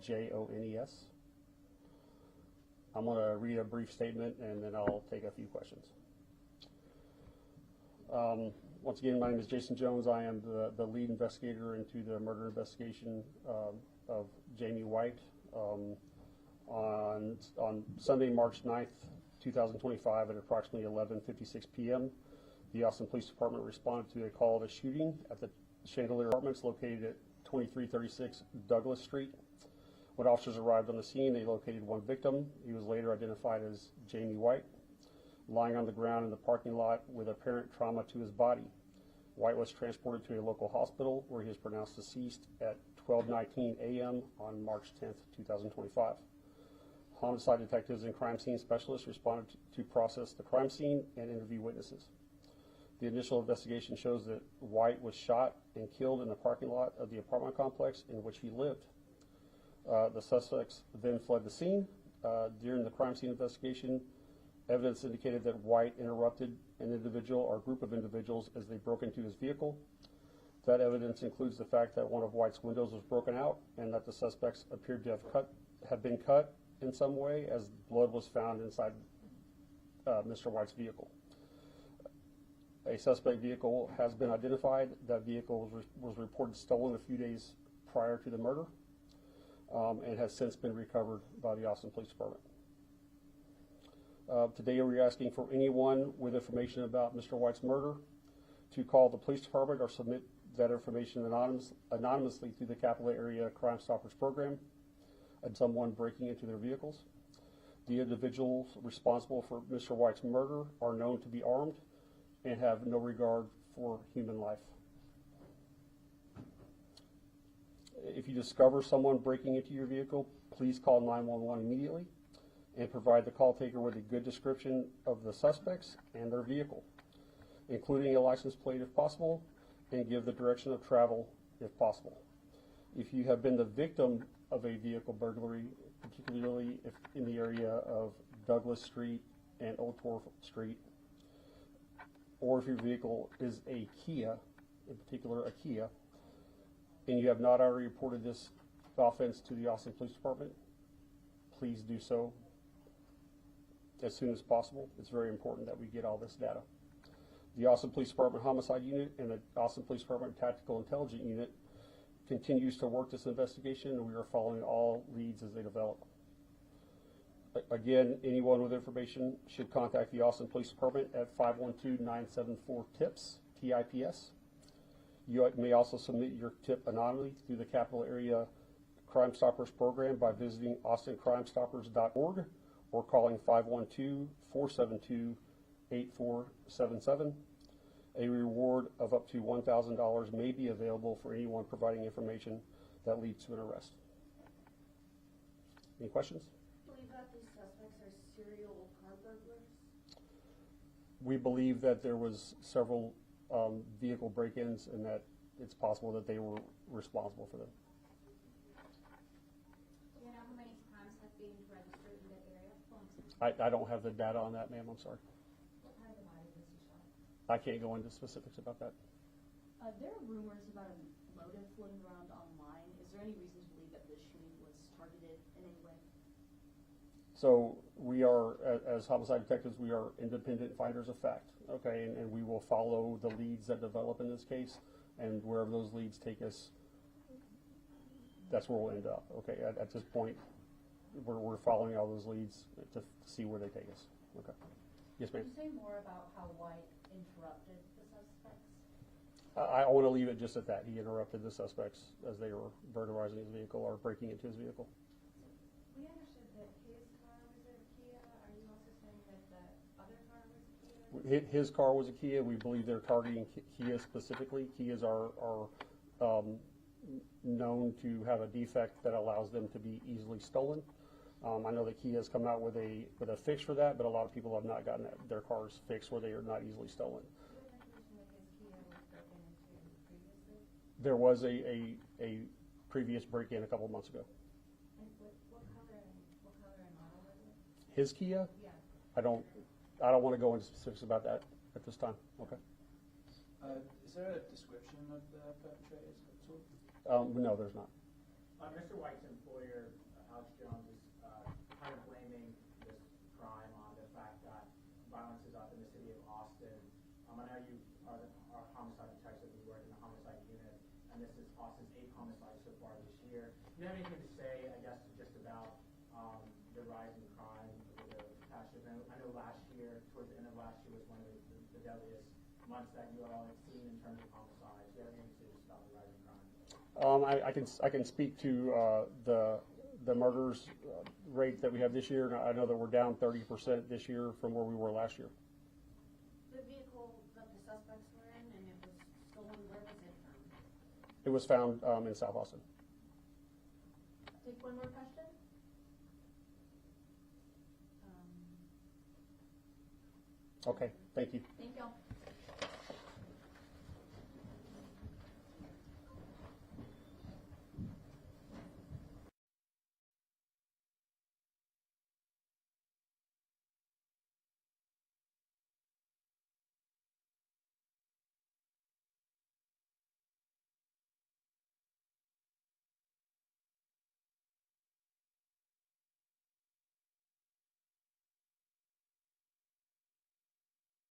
Jones. I'm going to read a brief statement and then I'll take a few questions. Once again, my name is Jason Jones. I am the lead investigator into the murder investigation of Jamie White. On Sunday, March 9th, 2025 at approximately 11:56 p.m., the Austin Police Department responded to a call of a shooting at the Chandelier Apartments located at 2336 Douglas Street. When officers arrived on the scene, they located one victim. He was later identified as Jamie White, lying on the ground in the parking lot with apparent trauma to his body. White was transported to a local hospital where he was pronounced deceased at 12:19 a.m. on March 10th, 2025. Homicide detectives and crime scene specialists responded to process the crime scene and interview witnesses. The initial investigation shows that White was shot and killed in the parking lot of the apartment complex in which he lived. The suspects then fled the scene. During the crime scene investigation, evidence indicated that White interrupted an individual or group of individuals as they broke into his vehicle. That evidence includes the fact that one of White's windows was broken out and that the suspects appeared to have been cut in some way, as blood was found inside Mr. White's vehicle. A suspect vehicle has been identified. That vehicle was reported stolen a few days prior to the murder and has since been recovered by the Austin Police Department. Today we're asking for anyone with information about Mr. White's murder to call the police department or submit that information anonymously through the Capital Area Crime Stoppers program and someone breaking into their vehicles. The individuals responsible for Mr. White's murder are known to be armed and have no regard for human life. If you discover someone breaking into your vehicle, please call 911 immediately and provide the call taker with a good description of the suspects and their vehicle, including a license plate if possible, and give the direction of travel if possible. If you have been the victim of a vehicle burglary, particularly if in the area of Douglas Street and Old Torf Street, or if your vehicle is a Kia, in particular a Kia, and you have not already reported this offense to the Austin Police Department, please do so as soon as possible. It's very important that we get all this data. The Austin Police Department Homicide Unit and the Austin Police Department Tactical Intelligence Unit continues to work this investigation, and we are following all leads as they develop. Again, anyone with information should contact the Austin Police Department at 512-974-TIPS, TIPS. You may also submit your tip anonymously through the Capital Area Crime Stoppers program by visiting austincrimstoppers.org or calling 512-472-8477. A reward of up to $1,000 may be available for anyone providing information that leads to an arrest. Any questions? Do you believe that these suspects are serial car burglars? We believe that there was several vehicle break-ins and that it's possible that they were responsible for them. Do you know how many crimes have been registered in that area? I don't have the data on that, ma'am. I'm sorry. What kind of body was he shot? I can't go into specifics about that. There are rumors about a motive floating around online. Is there any reason to believe that this shooting was targeted in any way? So we are, as homicide detectives, we are independent finders of fact, okay, and we will follow the leads that develop in this case, and wherever those leads take us, that's where we'll end up, okay. At this point, we're following all those leads to see where they take us, okay. Yes, ma'am. Can you say more about how White interrupted the suspects? I want to leave it just at that. He interrupted the suspects as they were burglarizing his vehicle or breaking into his vehicle. We understood that his car was a Kia. Are you also saying that the other car was a Kia? His car was a Kia. We believe they're targeting Kia specifically. Kias are known to have a defect that allows them to be easily stolen. I know that Kia has come out with a fix for that, but a lot of people have not gotten their cars fixed where they are not easily stolen. Do you have information that his Kia was broken into previously? There was a previous break-in a couple of months ago. And what color and model was it? His Kia? Yeah. I don't want to go into specifics about that at this time. Okay. Is there a description of the perpetrators at all? No, there's not. Mr. White's employer, Alex Jones, is kind of blaming this crime on the fact that violence is up in the city of Austin. I know you are homicide detective, you work in the homicide unit, and this is Austin's 8th homicide so far this year. Do you have anything to say, I guess, just about the rise in crime over the past year? I know last year, towards the end of last year, was one of the deadliest months that you all have seen in terms of homicides. Do you have anything to say just about the rise in crime? I can speak to the murders rate that we have this year. And I know that we're down 30% this year from where we were last year. The vehicle that the suspects were in, and it was stolen, where was it from? It was found in South Austin. Take one more question. Okay, thank you. Thank you.